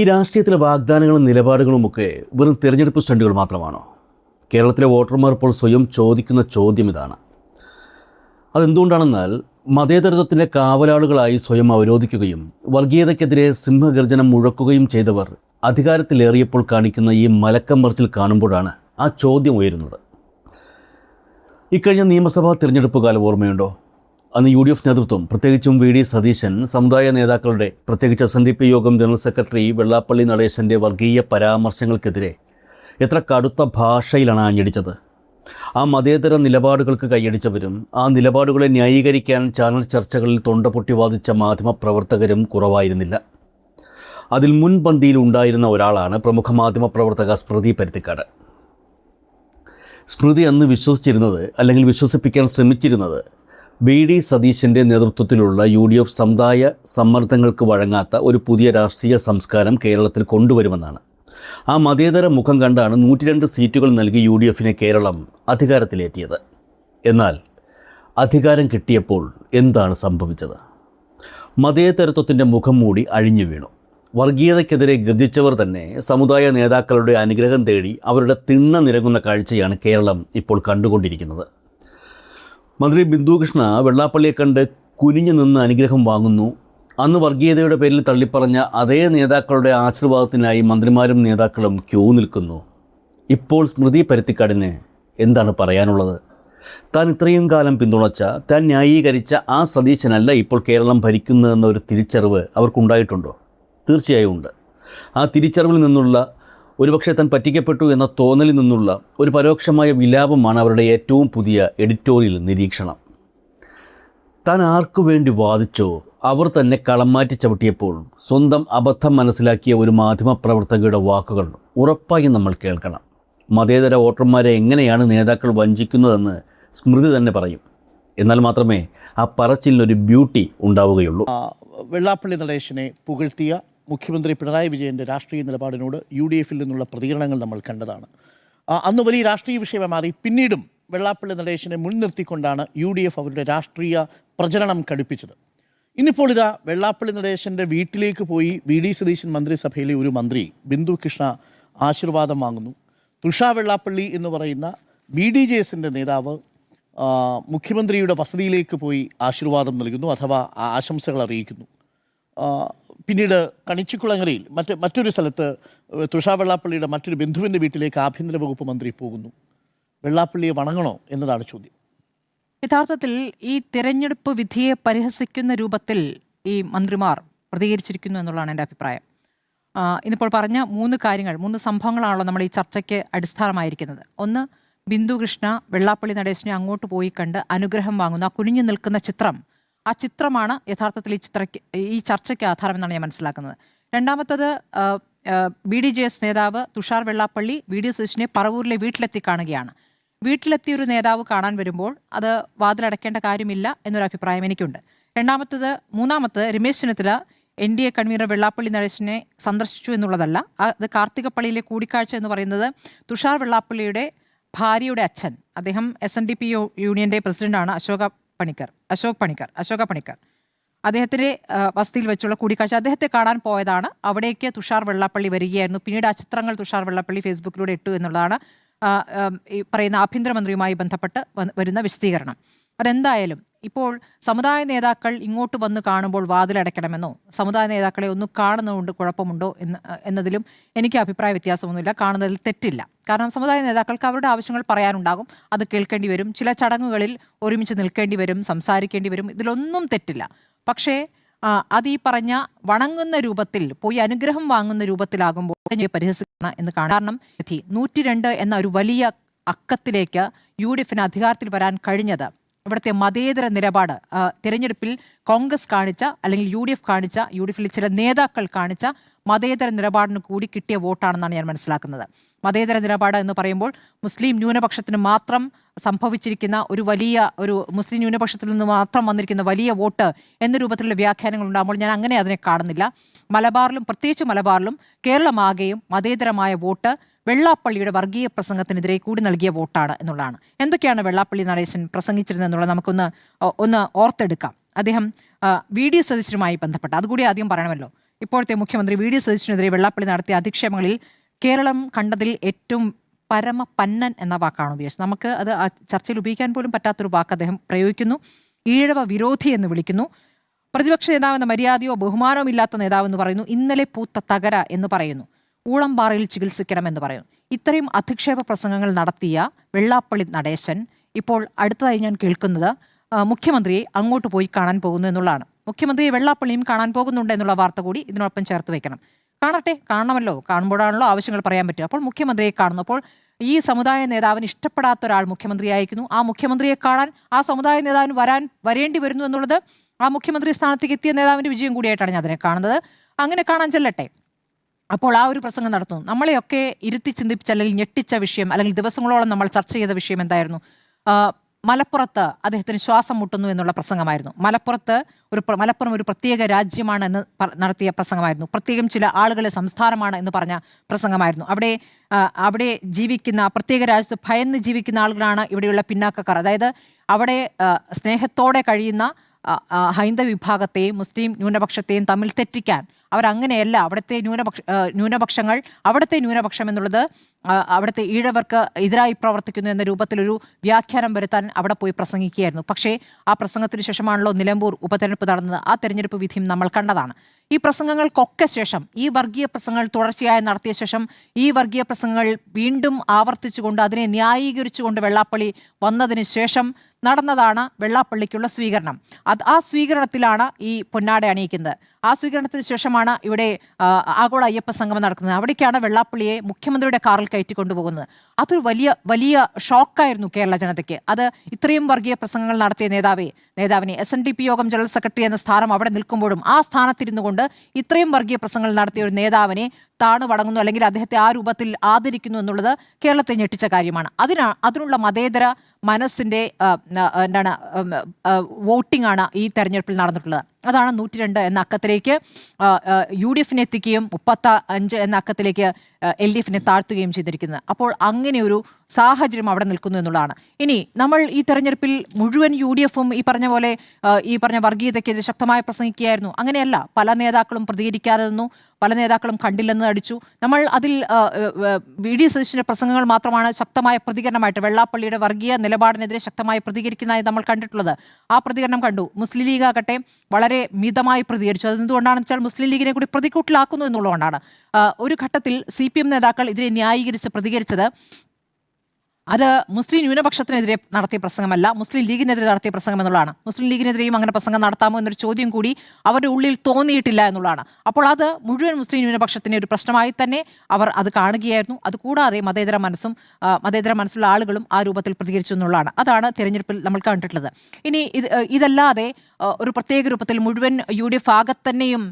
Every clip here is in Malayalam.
ഈ രാഷ്ട്രീയത്തിലെ വാഗ്ദാനങ്ങളും നിലപാടുകളുമൊക്കെ വെറും തിരഞ്ഞെടുപ്പ് സ്റ്റണ്ടുകൾ മാത്രമാണോ? കേരളത്തിലെ വോട്ടർമാർ ഇപ്പോൾ സ്വയം ചോദിക്കുന്ന ചോദ്യം ഇതാണ്. അതെന്തുകൊണ്ടാണെന്നാൽ മതേതരത്വത്തിൻ്റെ കാവലാളുകളായി സ്വയം അവരോധിക്കുകയും വർഗീയതയ്ക്കെതിരെ സിംഹഗർജനം മുഴക്കുകയും ചെയ്തവർ അധികാരത്തിലേറിയപ്പോൾ കാണിക്കുന്ന ഈ മലക്കം മറിച്ചിൽ കാണുമ്പോഴാണ് ആ ചോദ്യം ഉയരുന്നത്. ഇക്കഴിഞ്ഞ നിയമസഭാ തിരഞ്ഞെടുപ്പ് കാലം ഓർമ്മയുണ്ടോ? അന്ന് UDF നേതൃത്വം, പ്രത്യേകിച്ചും VD സതീശൻ, സമുദായ നേതാക്കളുടെ, പ്രത്യേകിച്ച് SNDP യോഗം ജനറൽ സെക്രട്ടറി വെള്ളാപ്പള്ളി നടേശൻ്റെ വർഗീയ പരാമർശങ്ങൾക്കെതിരെ എത്ര കടുത്ത ഭാഷയിലാണ് ആഞ്ഞടിച്ചത്. ആ മതേതര നിലപാടുകൾക്ക് കൈയടിച്ചവരും ആ നിലപാടുകളെ ന്യായീകരിക്കാൻ ചാനൽ ചർച്ചകളിൽ തൊണ്ടപൊട്ടി വാദിച്ച മാധ്യമപ്രവർത്തകരും കുറവായിരുന്നില്ല. അതിൽ മുൻപന്തിയിൽ ഉണ്ടായിരുന്ന ഒരാളാണ് പ്രമുഖ മാധ്യമപ്രവർത്തക സ്മൃതി പരുത്തിക്കാട്. സ്മൃതി അന്ന് വിശ്വസിച്ചിരുന്നത്, അല്ലെങ്കിൽ വിശ്വസിപ്പിക്കാൻ ശ്രമിച്ചിരുന്നത്, VD സതീശൻ്റെ നേതൃത്വത്തിലുള്ള UDF സമുദായ സമ്മർദ്ദങ്ങൾക്ക് വഴങ്ങാത്ത ഒരു പുതിയ രാഷ്ട്രീയ സംസ്കാരം കേരളത്തിൽ കൊണ്ടുവരുമെന്നാണ്. ആ മതേതര മുഖം കണ്ടാണ് 102 സീറ്റുകൾ നൽകി UDFനെ കേരളം അധികാരത്തിലേറ്റിയത്. എന്നാൽ അധികാരം കിട്ടിയപ്പോൾ എന്താണ് സംഭവിച്ചത്? മതേതരത്വത്തിൻ്റെ മുഖം മൂടി അഴിഞ്ഞു വീണു. വർഗീയതയ്ക്കെതിരെ ഗർജിച്ചവർ തന്നെ സമുദായ നേതാക്കളുടെ അനുഗ്രഹം തേടി അവരുടെ തിണ്ണ നിരങ്ങുന്ന കാഴ്ചയാണ് കേരളം ഇപ്പോൾ കണ്ടുകൊണ്ടിരിക്കുന്നത്. മന്ത്രി ബിന്ദു കൃഷ്ണ വെള്ളാപ്പള്ളിയെ കണ്ട് കുനിഞ്ഞു നിന്ന് അനുഗ്രഹം വാങ്ങുന്നു. അന്ന് വർഗീയതയുടെ പേരിൽ തള്ളിപ്പറഞ്ഞ അതേ നേതാക്കളുടെ ആശീർവാദത്തിനായി മന്ത്രിമാരും നേതാക്കളും ക്യൂ നിൽക്കുന്നു. ഇപ്പോൾ സ്മൃതി പരുത്തിക്കാടിന് എന്താണ് പറയാനുള്ളത്? താൻ ഇത്രയും കാലം പിന്തുണച്ച, താൻ ന്യായീകരിച്ച ആ സതീശനല്ല ഇപ്പോൾ കേരളം ഭരിക്കുന്നതെന്നൊരു തിരിച്ചറിവ് അവർക്കുണ്ടായിട്ടുണ്ടോ? തീർച്ചയായും ഉണ്ട്. ആ തിരിച്ചറിവിൽ നിന്നുള്ള, ഒരുപക്ഷെ താൻ പറ്റിക്കപ്പെട്ടു എന്ന തോന്നലിൽ നിന്നുള്ള ഒരു പരോക്ഷമായ വിലാപമാണ് അവരുടെ ഏറ്റവും പുതിയ എഡിറ്റോറിയൽ നിരീക്ഷണം. താൻ ആർക്കു വേണ്ടി വാദിച്ചോ അവർ തന്നെ കളം മാറ്റി ചവിട്ടിയപ്പോൾ സ്വന്തം അബദ്ധം മനസ്സിലാക്കിയ ഒരു മാധ്യമപ്രവർത്തകയുടെ വാക്കുകൾ ഉറപ്പായും നമ്മൾ കേൾക്കണം. മതേതര വോട്ടർമാരെ എങ്ങനെയാണ് നേതാക്കൾ വഞ്ചിക്കുന്നതെന്ന് സ്മൃതി തന്നെ പറയും. എന്നാൽ മാത്രമേ ആ പറച്ചിലിനൊരു ബ്യൂട്ടി ഉണ്ടാവുകയുള്ളൂ. വെള്ളാപ്പള്ളി നടേശനെ പുകഴ്ത്തിയ മുഖ്യമന്ത്രി പിണറായി വിജയൻ്റെ രാഷ്ട്രീയ നിലപാടിനോട് UDFിൽ നിന്നുള്ള പ്രതികരണങ്ങൾ നമ്മൾ കണ്ടതാണ്. അന്ന് വലിയ രാഷ്ട്രീയ വിഷയമായി മാറി. പിന്നീടും വെള്ളാപ്പള്ളി നടേശനെ മുൻനിർത്തിക്കൊണ്ടാണ് UDF അവരുടെ രാഷ്ട്രീയ പ്രചരണം കടുപ്പിച്ചത്. ഇന്നിപ്പോൾ ഇതാ വെള്ളാപ്പള്ളി നടേശൻ്റെ വീട്ടിലേക്ക് പോയി VD സതീശൻ മന്ത്രിസഭയിലെ ഒരു മന്ത്രി ബിന്ദു കൃഷ്ണ ആശീർവാദം വാങ്ങുന്നു. തുഷാ വെള്ളാപ്പള്ളി എന്ന് പറയുന്ന BDJSൻ്റെ നേതാവ് മുഖ്യമന്ത്രിയുടെ വസതിയിലേക്ക് പോയി ആശീർവാദം നൽകുന്നു, അഥവാ ആശംസകൾ അറിയിക്കുന്നു. പിന്നീട് കണിച്ചിക്കുളങ്ങരയിൽ മറ്റൊരു സ്ഥലത്ത് തുഷാ വെള്ളാപ്പള്ളിയുടെ മറ്റൊരു ബന്ധുവിൻ്റെ വീട്ടിലേക്ക് ആഭ്യന്തര വകുപ്പ് മന്ത്രി പോകുന്നു. വെള്ളാപ്പള്ളിയെ വണങ്ങണോ എന്നതാണ് ചോദ്യം. യഥാർത്ഥത്തിൽ ഈ തിരഞ്ഞെടുപ്പ് വിധിയെ പരിഹസിക്കുന്ന രൂപത്തിൽ ഈ മന്ത്രിമാർ പ്രതികരിച്ചിരിക്കുന്നു എന്നുള്ളതാണ് എൻ്റെ അഭിപ്രായം. ഇന്നിപ്പോൾ പറഞ്ഞ 3 കാര്യങ്ങൾ, 3 സംഭവങ്ങളാണല്ലോ നമ്മൾ ഈ ചർച്ചയ്ക്ക് അടിസ്ഥാനമായിരിക്കുന്നത്. ഒന്ന്, ബിന്ദു കൃഷ്ണ വെള്ളാപ്പള്ളി നടേശനെ അങ്ങോട്ട് പോയി കണ്ട് അനുഗ്രഹം വാങ്ങുന്ന ആ കുനിഞ്ഞു നിൽക്കുന്ന ചിത്രം, ആ ചിത്രമാണ് യഥാർത്ഥത്തിൽ ഈ ചർച്ചയ്ക്ക് ആധാരമെന്നാണ് ഞാൻ മനസ്സിലാക്കുന്നത്. രണ്ടാമത്തത്, BDJS നേതാവ് തുഷാർ വെള്ളാപ്പള്ളി VD സതീശനെ പറവൂരിലെ വീട്ടിലെത്തി കാണുകയാണ്. വീട്ടിലെത്തി ഒരു നേതാവ് കാണാൻ വരുമ്പോൾ അത് വാതിലടയ്ക്കേണ്ട കാര്യമില്ല എന്നൊരു അഭിപ്രായം എനിക്കുണ്ട്. മൂന്നാമത്തത്, രമേശ് ചെന്നിത്തല NDA കൺവീനർ വെള്ളാപ്പള്ളി നടേശനെ സന്ദർശിച്ചു എന്നുള്ളതല്ല. അത് കാർത്തികപ്പള്ളിയിലെ കൂടിക്കാഴ്ച എന്ന് പറയുന്നത് തുഷാർ വെള്ളാപ്പള്ളിയുടെ ഭാര്യയുടെ അച്ഛൻ, അദ്ദേഹം SNDP യൂണിയൻ്റെ പ്രസിഡന്റാണ്, അശോക പണിക്കർ. അദ്ദേഹത്തിൻ്റെ വസതിയിൽ വെച്ചുള്ള കൂടിക്കാഴ്ച, അദ്ദേഹത്തെ കാണാൻ പോയതാണ്. അവിടേക്ക് തുഷാർ വെള്ളാപ്പള്ളി വരികയായിരുന്നു. പിന്നീട് ആ ചിത്രങ്ങൾ തുഷാർ വെള്ളാപ്പള്ളി ഫേസ്ബുക്കിലൂടെ ഇട്ടു എന്നുള്ളതാണ് ഈ പറയുന്ന ആഭ്യന്തരമന്ത്രിയുമായി ബന്ധപ്പെട്ട് വരുന്ന വിശദീകരണം. അതെന്തായാലും ഇപ്പോൾ സമുദായ നേതാക്കൾ ഇങ്ങോട്ട് വന്ന് കാണുമ്പോൾ വാതിലടയ്ക്കണമെന്നോ, സമുദായ നേതാക്കളെ ഒന്ന് കാണുന്നതുകൊണ്ട് കുഴപ്പമുണ്ടോ എന്നതിലും എനിക്ക് അഭിപ്രായ വ്യത്യാസമൊന്നുമില്ല. കാണുന്നതിൽ തെറ്റില്ല. കാരണം സമുദായ നേതാക്കൾക്ക് അവരുടെ ആവശ്യങ്ങൾ പറയാനുണ്ടാകും, അത് കേൾക്കേണ്ടി വരും. ചില ചടങ്ങുകളിൽ ഒരുമിച്ച് നിൽക്കേണ്ടി വരും, സംസാരിക്കേണ്ടി വരും. ഇതിലൊന്നും തെറ്റില്ല. പക്ഷേ അത് ഈ പറഞ്ഞ വണങ്ങുന്ന രൂപത്തിൽ, പോയി അനുഗ്രഹം വാങ്ങുന്ന രൂപത്തിലാകുമ്പോൾ പരിഹസിക്കണം എന്ന് കാണാം. കാരണം 102 എന്ന ഒരു വലിയ അക്കത്തിലേക്ക് UDFന് അധികാരത്തിൽ വരാൻ കഴിഞ്ഞത് ഇവിടുത്തെ മതേതര നിലപാട്, തിരഞ്ഞെടുപ്പിൽ കോൺഗ്രസ് കാണിച്ച, അല്ലെങ്കിൽ UDFിലെ ചില നേതാക്കൾ കാണിച്ച മതേതര നിലപാടിന് കൂടി കിട്ടിയ വോട്ടാണെന്നാണ് ഞാൻ മനസ്സിലാക്കുന്നത്. മതേതര നിലപാട് എന്ന് പറയുമ്പോൾ മുസ്ലിം ന്യൂനപക്ഷത്തിന് മാത്രം സംഭവിച്ചിരിക്കുന്ന ഒരു മുസ്ലിം ന്യൂനപക്ഷത്തിൽ നിന്ന് മാത്രം വന്നിരിക്കുന്ന വലിയ വോട്ട് എന്ന രൂപത്തിലുള്ള വ്യാഖ്യാനങ്ങൾ ഉണ്ടാകുമ്പോൾ ഞാൻ അങ്ങനെ അതിനെ കാണുന്നില്ല. മലബാറിലും, പ്രത്യേകിച്ച് മലബാറിലും കേരളമാകെയും മതേതരമായ വോട്ട് വെള്ളാപ്പള്ളിയുടെ വർഗീയ പ്രസംഗത്തിനെതിരെ കൂടി നൽകിയ വോട്ടാണ് എന്നുള്ളതാണ്. എന്തൊക്കെയാണ് വെള്ളാപ്പള്ളി നടേശൻ പ്രസംഗിച്ചിരുന്നത് എന്നുള്ളത് നമുക്കൊന്ന് ഓർത്തെടുക്കാം. അദ്ദേഹം VD സതീശനുമായി ബന്ധപ്പെട്ട് അതുകൂടി ആദ്യം പറയണമല്ലോ. ഇപ്പോഴത്തെ മുഖ്യമന്ത്രി വി ഡി സതീശനെതിരെ വെള്ളാപ്പള്ളി നടത്തിയ അധിക്ഷേപങ്ങളിൽ കേരളം കണ്ടതിൽ ഏറ്റവും പരമപന്നൻ എന്ന വാക്കാണ് ഉപയോഗിച്ചത്. നമുക്ക് അത് ആ ചർച്ചയിൽ ഉപയോഗിക്കാൻ പോലും പറ്റാത്തൊരു വാക്ക് അദ്ദേഹം പ്രയോഗിക്കുന്നു. ഈഴവ വിരോധി എന്ന് വിളിക്കുന്നു. പ്രതിപക്ഷ നേതാവെന്ന മര്യാദയോ ബഹുമാനവും ഇല്ലാത്ത നേതാവെന്ന് പറയുന്നു. ഇന്നലെ പൂത്ത തകര എന്ന് പറയുന്നു. ഊളംപാറയിൽ ചികിത്സിക്കണമെന്ന് പറയുന്നു. ഇത്രയും അധിക്ഷേപ പ്രസംഗങ്ങൾ നടത്തിയ വെള്ളാപ്പള്ളി നടേശൻ ഇപ്പോൾ അടുത്തതായി ഞാൻ കേൾക്കുന്നത് മുഖ്യമന്ത്രിയെ അങ്ങോട്ട് പോയി കാണാൻ പോകുന്നു എന്നുള്ളതാണ്. മുഖ്യമന്ത്രിയെ വെള്ളാപ്പള്ളിയും കാണാൻ പോകുന്നുണ്ട് എന്നുള്ള വാർത്ത കൂടി ഇതിനോടൊപ്പം ചേർത്ത് വെക്കണം. കാണട്ടെ, കാണണമല്ലോ, കാണുമ്പോഴാണല്ലോ ആവശ്യങ്ങൾ പറയാൻ പറ്റുക. അപ്പോൾ മുഖ്യമന്ത്രിയെ കാണുന്നു. അപ്പോൾ ഈ സമുദായ നേതാവിന് ഇഷ്ടപ്പെടാത്ത ഒരാൾ മുഖ്യമന്ത്രിയായിരിക്കുന്നു. ആ മുഖ്യമന്ത്രിയെ കാണാൻ ആ സമുദായ നേതാവിന് വരേണ്ടി വരുന്നു എന്നുള്ളത് ആ മുഖ്യമന്ത്രി സ്ഥാനത്തേക്ക് എത്തിയ നേതാവിൻ്റെ വിജയം കൂടിയായിട്ടാണ് ഞാൻ അതിനെ കാണുന്നത്. അങ്ങനെ കാണാൻ ചെല്ലട്ടെ. അപ്പോൾ ആ ഒരു പ്രസംഗം നടത്തുന്നു. നമ്മളെയൊക്കെ ഇരുത്തി ചിന്തിപ്പിച്ച അല്ലെങ്കിൽ ഞെട്ടിച്ച വിഷയം, അല്ലെങ്കിൽ ദിവസങ്ങളോളം നമ്മൾ ചർച്ച ചെയ്ത വിഷയം എന്തായിരുന്നു? മലപ്പുറത്ത് അദ്ദേഹത്തിന് ശ്വാസം മുട്ടുന്നു എന്നുള്ള പ്രസംഗമായിരുന്നു. മലപ്പുറം ഒരു പ്രത്യേക രാജ്യമാണ് എന്ന് നടത്തിയ പ്രസംഗമായിരുന്നു. പ്രത്യേകം ചില ആളുകളെ സംസ്ഥാനമാണ് എന്ന് പറഞ്ഞ പ്രസംഗമായിരുന്നു. അവിടെ ജീവിക്കുന്ന, പ്രത്യേക രാജ്യത്ത് ഭയന്ന് ജീവിക്കുന്ന ആളുകളാണ് ഇവിടെയുള്ള പിന്നാക്കക്കാർ. അതായത് അവിടെ സ്നേഹത്തോടെ കഴിയുന്ന ഹൈന്ദവ വിഭാഗത്തെയും മുസ്ലിം ന്യൂനപക്ഷത്തെയും തമ്മിൽ തെറ്റിക്കാൻ അവരങ്ങനെയല്ല. അവിടുത്തെ ന്യൂനപക്ഷങ്ങൾ അവിടുത്തെ ന്യൂനപക്ഷം എന്നുള്ളത് അവിടുത്തെ ഈഴവർക്ക് എതിരായി പ്രവർത്തിക്കുന്നു എന്ന രൂപത്തിലൊരു വ്യാഖ്യാനം വരുത്താൻ അവിടെ പോയി പ്രസംഗിക്കുകയായിരുന്നു. പക്ഷേ ആ പ്രസംഗത്തിന് ശേഷമാണല്ലോ നിലമ്പൂർ ഉപതെരഞ്ഞെടുപ്പ് നടന്നത്. ആ തെരഞ്ഞെടുപ്പ് വിധിയും നമ്മൾ കണ്ടതാണ്. ഈ പ്രസംഗങ്ങൾക്കൊക്കെ ശേഷം, ഈ വർഗീയ പ്രസംഗങ്ങൾ തുടർച്ചയായി നടത്തിയ ശേഷം, ഈ വർഗീയ പ്രസംഗങ്ങൾ വീണ്ടും ആവർത്തിച്ചുകൊണ്ട് അതിനെ ന്യായീകരിച്ചുകൊണ്ട് വെള്ളാപ്പള്ളി വന്നതിന് ശേഷം നടന്നതാണ് വെള്ളാപ്പള്ളിക്കുള്ള സ്വീകരണം. ആ സ്വീകരണത്തിലാണ് ഈ പൊന്നാട അണിയിക്കുന്നത്. ആ സ്വീകരണത്തിന് ശേഷമാണ് ഇവിടെ ആഗോള അയ്യപ്പ സംഗമം നടക്കുന്നത്. അവിടേക്കാണ് വെള്ളാപ്പള്ളിയെ മുഖ്യമന്ത്രിയുടെ കാറിൽ കയറ്റിക്കൊണ്ടുപോകുന്നത്. അതൊരു വലിയ ഷോക്കായിരുന്നു കേരള ജനതയ്ക്ക്. അത് ഇത്രയും വർഗീയ പ്രസംഗങ്ങൾ നടത്തിയ നേതാവിനെ SNDP യോഗം ജനറൽ സെക്രട്ടറി എന്ന സ്ഥാനം അവിടെ നിൽക്കുമ്പോഴും ആ സ്ഥാനത്തിരുന്നു കൊണ്ട് ഇത്രയും വർഗീയ പ്രസംഗങ്ങൾ നടത്തിയ ഒരു നേതാവിനെ താണു വണങ്ങുന്നു, അല്ലെങ്കിൽ അദ്ദേഹത്തെ ആ രൂപത്തിൽ ആദരിക്കുന്നു എന്നുള്ളത് കേരളത്തെ ഞെട്ടിച്ച കാര്യമാണ്. അതിനുള്ള മതേതര മനസ്സിൻ്റെ വോട്ടിംഗ് ആണ് ഈ തെരഞ്ഞെടുപ്പിൽ നടന്നിട്ടുള്ളത്. അതാണ് 102 എന്ന അക്കത്തിലേക്ക് UDF എത്തിക്കുകയും 35 എന്ന അക്കത്തിലേക്ക് LDF താഴ്ത്തുകയും ചെയ്തിരിക്കുന്നത്. അപ്പോൾ അങ്ങനെ ഒരു സാഹചര്യം അവിടെ നിൽക്കുന്നു എന്നുള്ളതാണ്. ഇനി നമ്മൾ ഈ തെരഞ്ഞെടുപ്പിൽ മുഴുവൻ UDF ഈ പറഞ്ഞ വർഗീയതയ്ക്കെതിരെ ശക്തമായി പ്രസംഗിക്കുകയായിരുന്നു. അങ്ങനെയല്ല, പല നേതാക്കളും പ്രതികരിക്കാതെ നിന്നു, പല നേതാക്കളും കണ്ടില്ലെന്ന് അടിച്ചു. നമ്മൾ അതിൽ വി ഡി സതീശന്റെ പ്രസംഗങ്ങൾ മാത്രമാണ് ശക്തമായ പ്രതികരണമായിട്ട് വെള്ളാപ്പള്ളിയുടെ വർഗീയ നിലപാടിനെതിരെ ശക്തമായി പ്രതികരിക്കുന്നതായി നമ്മൾ കണ്ടിട്ടുള്ളത്. ആ പ്രതികരണം കണ്ടു. മുസ്ലിം ലീഗ് ആകട്ടെ വളരെ മിതമായി പ്രതികരിച്ചു. അതെന്തുകൊണ്ടാണെന്ന് വെച്ചാൽ മുസ്ലിം ലീഗിനെ കൂടി പ്രതിക്കൂട്ടിലാക്കുന്നു എന്നുള്ളതുകൊണ്ടാണ്. ഒരു ഘട്ടത്തിൽ CPM നേതാക്കൾ ഇതിനെ ന്യായീകരിച്ച് പ്രതികരിച്ചത് അത് മുസ്ലിം ന്യൂനപക്ഷത്തിനെതിരെ നടത്തിയ പ്രസംഗമല്ല, മുസ്ലിം ലീഗിനെതിരെ നടത്തിയ പ്രസംഗം എന്നുള്ളതാണ്. മുസ്ലിം ലീഗിനെതിരെയും അങ്ങനെ പ്രസംഗം നടത്താമോ എന്നൊരു ചോദ്യം കൂടി അവരുടെ ഉള്ളിൽ തോന്നിയിട്ടില്ല എന്നുള്ളതാണ്. അപ്പോൾ അത് മുഴുവൻ മുസ്ലിം ന്യൂനപക്ഷത്തിൻ്റെ ഒരു പ്രശ്നമായി തന്നെ അവർ അത് കാണുകയായിരുന്നു. അതുകൂടാതെ മതേതര മനസ്സുള്ള ആളുകളും ആ രൂപത്തിൽ പ്രതികരിച്ചു എന്നുള്ളതാണ്. അതാണ് തിരഞ്ഞെടുപ്പിൽ നമ്മൾ കണ്ടിട്ടുള്ളത്. ഇനി ഇതല്ലാതെ ഒരു പ്രത്യേക രൂപത്തിൽ മുഴുവൻ UDF ആകത്തന്നെയും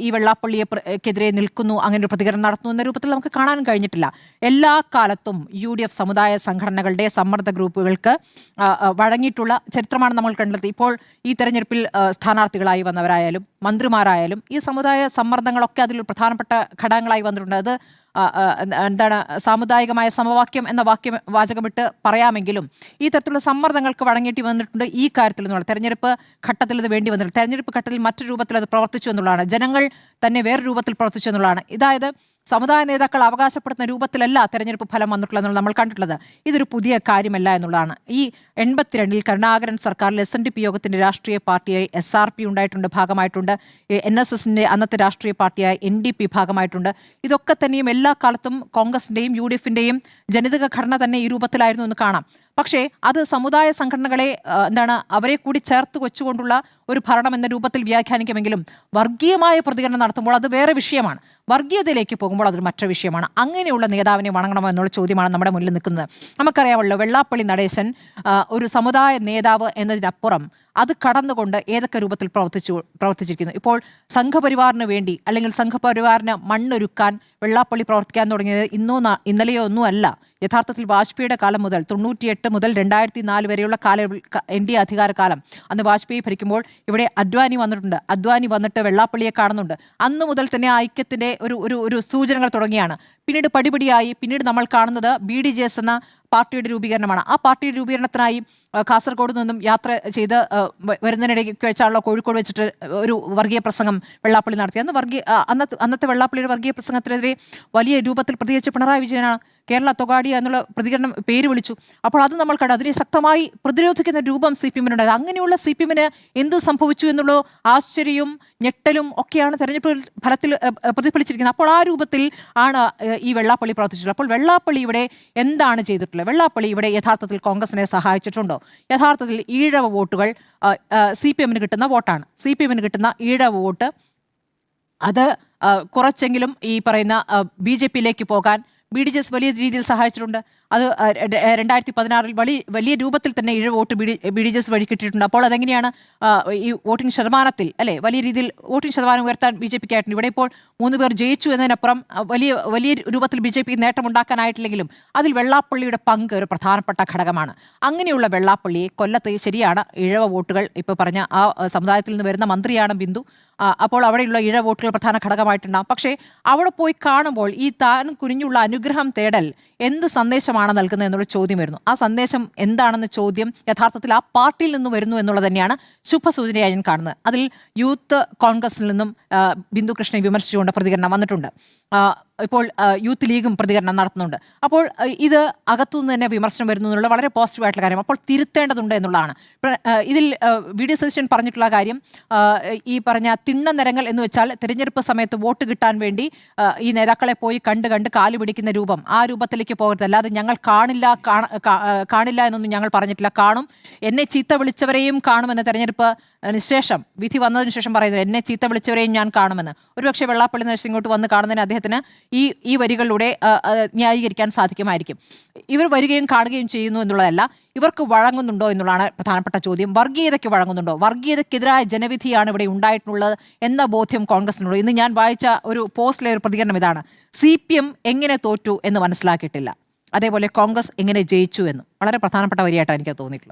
ഈ വെള്ളാപ്പള്ളിക്കെതിരെ നിൽക്കുന്നു, അങ്ങനെ ഒരു പ്രതികരണം നടത്തുന്നു എന്ന രൂപത്തിൽ നമുക്ക് കാണാൻ കഴിഞ്ഞിട്ടില്ല. എല്ലാ കാലത്തും UDF സമുദായ സംഘടനകളുടെ സമ്മർദ്ദ ഗ്രൂപ്പുകൾക്ക് വഴങ്ങിയിട്ടുള്ള ചരിത്രമാണ് നമ്മൾ കണ്ടത്. ഇപ്പോൾ ഈ തെരഞ്ഞെടുപ്പിൽ സ്ഥാനാർത്ഥികളായി വന്നവരായാലും മന്ത്രിമാരായാലും ഈ സമുദായ സമ്മർദ്ദങ്ങളൊക്കെ അതിൽ പ്രധാനപ്പെട്ട ഘടകങ്ങളായി വന്നിട്ടുണ്ട്. അത് സാമുദായികമായ സമവാക്യം എന്ന വാചകമിട്ട് പറയാമെങ്കിലും ഈ തരത്തിലുള്ള സമ്മർദ്ദങ്ങൾക്ക് വഴങ്ങിയിട്ട് വന്നിട്ടുണ്ട്. ഈ കാര്യത്തിൽ നിന്നുള്ള തെരഞ്ഞെടുപ്പ് ഘട്ടത്തിൽ ഇത് വേണ്ടി വന്നിട്ടുണ്ട്. തെരഞ്ഞെടുപ്പ് ഘട്ടത്തിൽ മറ്റൊരു രൂപത്തിൽ അത് പ്രവർത്തിച്ചു എന്നുള്ളതാണ്. ജനങ്ങൾ തന്നെ വേറെ രൂപത്തിൽ പ്രവർത്തിച്ചു എന്നുള്ളതാണ്. അതായത് സമുദായ നേതാക്കൾ അവകാശപ്പെടുന്ന രൂപത്തിലല്ല തെരഞ്ഞെടുപ്പ് ഫലം വന്നിട്ടുള്ളത് എന്നുള്ളത് നമ്മൾ കണ്ടിട്ടുള്ളത്. ഇതൊരു പുതിയ കാര്യമല്ല എന്നുള്ളതാണ്. ഈ 82 കരുണാകരൻ സർക്കാരിൽ SNDP യോഗത്തിന്റെ രാഷ്ട്രീയ പാർട്ടിയായി SRP ഉണ്ടായിട്ടുണ്ട്, ഭാഗമായിട്ടുണ്ട്. NSSന്റെ അന്നത്തെ രാഷ്ട്രീയ പാർട്ടിയായി NDP ഭാഗമായിട്ടുണ്ട്. ഇതൊക്കെ തന്നെയും എല്ലാ കാലത്തും കോൺഗ്രസിന്റെയും UDFന്റെയും ജനിതക ഘടന തന്നെ ഈ രൂപത്തിലായിരുന്നു എന്ന് കാണാം. പക്ഷേ അത് സമുദായ സംഘടനകളെ അവരെ കൂടി ചേർത്ത് വെച്ചുകൊണ്ടുള്ള ഒരു ഭരണം എന്ന രൂപത്തിൽ വ്യാഖ്യാനിക്കുമെങ്കിലും വർഗീയമായ പ്രതികരണം നടത്തുമ്പോൾ അത് വേറെ വിഷയമാണ്. വർഗീയതയിലേക്ക് പോകുമ്പോൾ അതൊരു മറ്റൊരു വിഷയമാണ്. അങ്ങനെയുള്ള നേതാവിനെ വണങ്ങണമോ എന്നുള്ള ചോദ്യമാണ് നമ്മുടെ മുന്നിൽ നിൽക്കുന്നത്. നമുക്കറിയാമല്ലോ, വെള്ളാപ്പള്ളി നടേശൻ ഒരു സമുദായ നേതാവ് എന്നതിനപ്പുറം അത് കടന്നുകൊണ്ട് ഏതൊക്കെ രൂപത്തിൽ പ്രവർത്തിച്ചിരിക്കുന്നു. ഇപ്പോൾ സംഘപരിവാറിന് വേണ്ടി അല്ലെങ്കിൽ സംഘപരിവാറിന് മണ്ണൊരുക്കാൻ വെള്ളാപ്പള്ളി പ്രവർത്തിക്കാൻ തുടങ്ങിയത് ഇന്നലെയോ ഒന്നും അല്ല. യഥാർത്ഥത്തിൽ വാജ്പേയിയുടെ കാലം മുതൽ 98 മുതൽ 2004 വരെയുള്ള NDA അധികാരകാലം, അന്ന് വാജ്പേയി ഭരിക്കുമ്പോൾ ഇവിടെ അദ്വാനി വന്നിട്ടുണ്ട്. അദ്വാനി വന്നിട്ട് വെള്ളാപ്പള്ളിയെ കാണുന്നുണ്ട്. അന്ന് മുതൽ തന്നെ ഐക്യത്തിൻ്റെ ഒരു സൂചനകൾ തുടങ്ങിയാണ്. പിന്നീട് പടിപടിയായി പിന്നീട് നമ്മൾ കാണുന്നത് BDJS എന്ന പാർട്ടിയുടെ രൂപീകരണമാണ്. ആ പാർട്ടിയുടെ രൂപീകരണത്തിനായി കാസർഗോഡ് നിന്നും യാത്ര ചെയ്ത് വരുന്നതിനിടയ്ക്ക് വെച്ചാണല്ലോ കോഴിക്കോട് വെച്ചിട്ട് ഒരു വർഗീയ പ്രസംഗം വെള്ളാപ്പള്ളി നടത്തി. അന്നത്തെ വെള്ളാപ്പള്ളിയുടെ വർഗീയ പ്രസംഗത്തിനെതിരെ വലിയ രൂപത്തിൽ പ്രതികരിച്ച പിണറായി വിജയനാണ് കേരള തൊഗാഡിയ എന്നുള്ള പ്രതികരണം പേര് വിളിച്ചു. അപ്പോൾ അത് നമ്മൾ കണ്ടു. അതിനെ ശക്തമായി പ്രതിരോധിക്കുന്ന രൂപം CPM-നുണ്ടായത്. അങ്ങനെയുള്ള CPM-ന് എന്ത് സംഭവിച്ചു എന്നുള്ള ആശ്ചര്യവും ഞെട്ടലും ഒക്കെയാണ് തെരഞ്ഞെടുപ്പ് ഫലത്തിൽ പ്രതിഫലിച്ചിരിക്കുന്നത്. അപ്പോൾ ആ രൂപത്തിൽ ആണ് ഈ വെള്ളാപ്പള്ളി പ്രവർത്തിച്ചിട്ടുള്ളത്. അപ്പോൾ വെള്ളാപ്പള്ളി ഇവിടെ എന്താണ് ചെയ്തിട്ടുള്ളത്? വെള്ളാപ്പള്ളി ഇവിടെ യഥാർത്ഥത്തിൽ കോൺഗ്രസിനെ സഹായിച്ചിട്ടുണ്ടോ? യഥാർത്ഥത്തിൽ ഈഴവ വോട്ടുകൾ CPM-ന് കിട്ടുന്ന വോട്ടാണ്. CPM-ന് കിട്ടുന്ന ഈഴവ വോട്ട് അത് കുറച്ചെങ്കിലും ഈ പറയുന്ന BJP-യിലേക്ക് പോകാൻ BDJS വലിയ രീതിയിൽ സഹായിച്ചിട്ടുണ്ട്. അത് 2016 വലിയ രൂപത്തിൽ തന്നെ ഈഴവ വോട്ട് BDJS വഴി കിട്ടിയിട്ടുണ്ട്. അപ്പോൾ അതെങ്ങനെയാണ് ഈ വോട്ടിംഗ് ശതമാനത്തിൽ അല്ലേ വലിയ രീതിയിൽ വോട്ടിംഗ് ശതമാനം ഉയർത്താൻ BJP-ക്കായിട്ടുണ്ട്. ഇവിടെ ഇപ്പോൾ 3 പേർ ജയിച്ചു എന്നതിനപ്പുറം വലിയ രൂപത്തിൽ BJP നേട്ടമുണ്ടാക്കാനായിട്ടില്ലെങ്കിലും അതിൽ വെള്ളാപ്പള്ളിയുടെ പങ്ക് ഒരു പ്രധാനപ്പെട്ട ഘടകമാണ്. അങ്ങനെയുള്ള വെള്ളാപ്പള്ളിയെ കൊല്ലത്ത് ശരിയാണ് ഈഴവ വോട്ടുകൾ ഇപ്പോൾ പറഞ്ഞ ആ സമുദായത്തിൽ നിന്ന് വരുന്ന മന്ത്രിയാണ് ബിന്ദു. അപ്പോൾ അവിടെയുള്ള ഈഴവ വോട്ടുകൾ പ്രധാന ഘടകമായിട്ടുണ്ടാകും. പക്ഷേ അവിടെ പോയി കാണുമ്പോൾ ഈ താൻ കുനിഞ്ഞുള്ള അനുഗ്രഹം തേടൽ എന്ത് സന്ദേശമാണ് നൽകുന്നത് എന്നുള്ള ചോദ്യം വരുന്നു. ആ സന്ദേശം എന്താണെന്ന ചോദ്യം യഥാർത്ഥത്തിൽ ആ പാർട്ടിയിൽ നിന്ന് വരുന്നു എന്നുള്ളത് തന്നെയാണ് ശുഭസൂചനയായി ഞാൻ കാണുന്നത്. അതിൽ യൂത്ത് കോൺഗ്രസിൽ നിന്നും ബിന്ദു കൃഷ്ണനെ വിമർശിച്ചുകൊണ്ട് പ്രതികരണം വന്നിട്ടുണ്ട്. ഇപ്പോൾ യൂത്ത് ലീഗും പ്രതികരണം നടത്തുന്നുണ്ട്. അപ്പോൾ ഇത് അകത്തുനിന്ന് തന്നെ വിമർശനം വരുന്നു എന്നുള്ള വളരെ പോസിറ്റീവായിട്ടുള്ള കാര്യം. അപ്പോൾ തിരുത്തേണ്ടതുണ്ട് എന്നുള്ളതാണ്. ഇതിൽ VD സതീശൻ പറഞ്ഞിട്ടുള്ള കാര്യം ഈ പറഞ്ഞ തിണ്ണ നിരങ്ങൾ എന്ന് വെച്ചാൽ തിരഞ്ഞെടുപ്പ് സമയത്ത് വോട്ട് കിട്ടാൻ വേണ്ടി ഈ നേതാക്കളെ പോയി കണ്ട് കാല് പിടിക്കുന്ന രൂപം, ആ രൂപത്തിലേക്ക് പോകരുത്. അല്ലാതെ ഞങ്ങൾ കാണില്ല എന്നൊന്നും ഞങ്ങൾ പറഞ്ഞിട്ടില്ല. കാണും, എന്നെ ചീത്ത വിളിച്ചവരെയും കാണുമെന്ന് തെരഞ്ഞെടുപ്പ് ശേഷം വിധി വന്നതിന് ശേഷം പറയുന്നത്, എന്നെ ചീത്ത വിളിച്ചവരെയും ഞാൻ കാണുമെന്ന്. ഒരുപക്ഷെ വെള്ളാപ്പള്ളി നരേശൻ ഇങ്ങോട്ട് വന്ന് കാണുന്നതിന് അദ്ദേഹത്തിന് ഈ വരികളിലൂടെ ന്യായീകരിക്കാൻ സാധിക്കുമായിരിക്കും. ഇവർ വരികയും കാണുകയും ചെയ്യുന്നു എന്നുള്ളതല്ല, ഇവർക്ക് വഴങ്ങുന്നുണ്ടോ എന്നുള്ളതാണ് പ്രധാനപ്പെട്ട ചോദ്യം. വർഗീയതയ്ക്ക് വഴങ്ങുന്നുണ്ടോ? വർഗീയതയ്ക്കെതിരായ ജനവിധിയാണ് ഇവിടെ ഉണ്ടായിട്ടുള്ളത് എന്ന ബോധ്യം കോൺഗ്രസിനുള്ളൂ. ഇന്ന് ഞാൻ വായിച്ച ഒരു പോസ്റ്റിലെ ഒരു പ്രതികരണം ഇതാണ്: CPM എങ്ങനെ തോറ്റു എന്ന് മനസ്സിലാക്കിയിട്ടില്ല, അതേപോലെ കോൺഗ്രസ് എങ്ങനെ ജയിച്ചു എന്നും. വളരെ പ്രധാനപ്പെട്ട വരിയായിട്ടാണ് എനിക്ക് തോന്നിയിട്ടുള്ളത്.